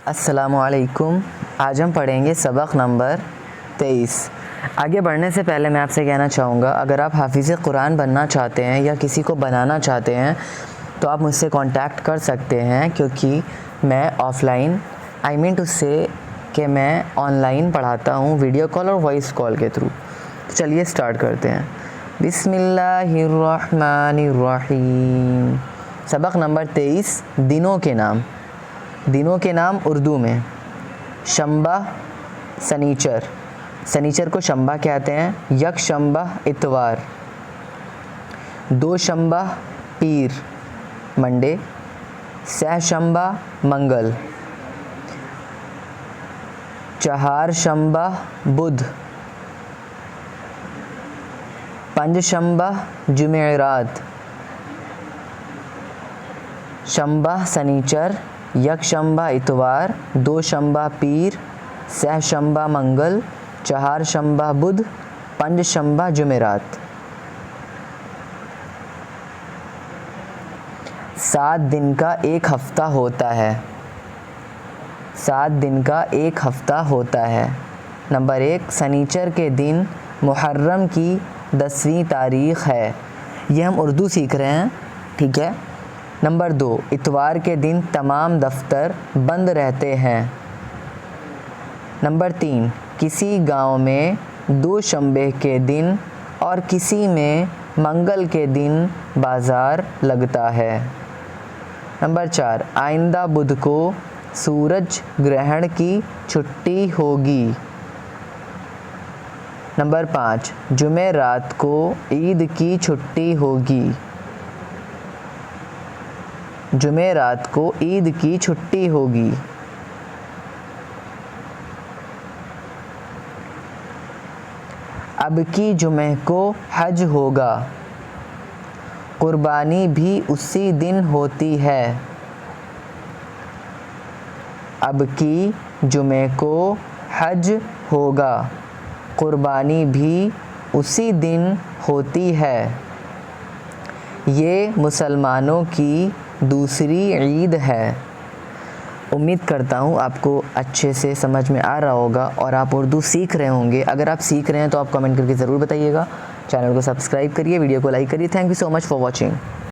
अस्सलामुअलैकुम। आज हम पढ़ेंगे सबक नंबर 23। आगे बढ़ने से पहले मैं आपसे कहना चाहूँगा, अगर आप हाफिज़ कुरान बनना चाहते हैं या किसी को बनाना चाहते हैं तो आप मुझसे कांटेक्ट कर सकते हैं, क्योंकि मैं ऑफ़लाइन टू से कि मैं ऑनलाइन पढ़ाता हूँ, वीडियो कॉल और वॉइस कॉल के थ्रू। तो चलिए स्टार्ट करते हैं। बिस्मिल्लाहिर्रहमानिर्रहीम। सबक नंबर 23, दिनों के नाम। दिनों के नाम उर्दू में शंबा सनीचर, सनीचर को शंबा कहते हैं। यक शंबा इतवार, दो शंबा पीर मंडे, सह शंबा मंगल, चहार शंबा बुध, पंज शंबा जुमेरात। शंबा सनीचर, यक शंबा इतवार, दो शंबा पीर, सह शंबा मंगल, चहार शंबा बुध, पंज शंबा जुमेरात। 7 दिन का एक हफ़्ता होता है। 7 दिन का एक हफ़्ता होता है। नंबर 1, सनीचर के दिन मुहर्रम की 10वीं तारीख़ है। ये हम उर्दू सीख रहे हैं, ठीक है। नंबर 2, इतवार के दिन तमाम दफ्तर बंद रहते हैं। नंबर 3, किसी गांव में दोशंबे के दिन और किसी में मंगल के दिन बाज़ार लगता है। नंबर 4, आइंदा बुध को सूरज ग्रहण की छुट्टी होगी। नंबर 5, जुमे रात को ईद की छुट्टी होगी। जुमे रात को ईद की छुट्टी होगी। अब की जुमे को हज होगा। कुर्बानी भी उसी दिन होती है। अब की जुमे को हज होगा, कुर्बानी भी उसी दिन होती है। ये मुसलमानों की दूसरी ईद है। उम्मीद करता हूँ आपको अच्छे से समझ में आ रहा होगा और आप उर्दू सीख रहे होंगे। अगर आप सीख रहे हैं तो आप कमेंट करके ज़रूर बताइएगा। चैनल को सब्सक्राइब करिए, वीडियो को लाइक करिए। Thank you so much for watching.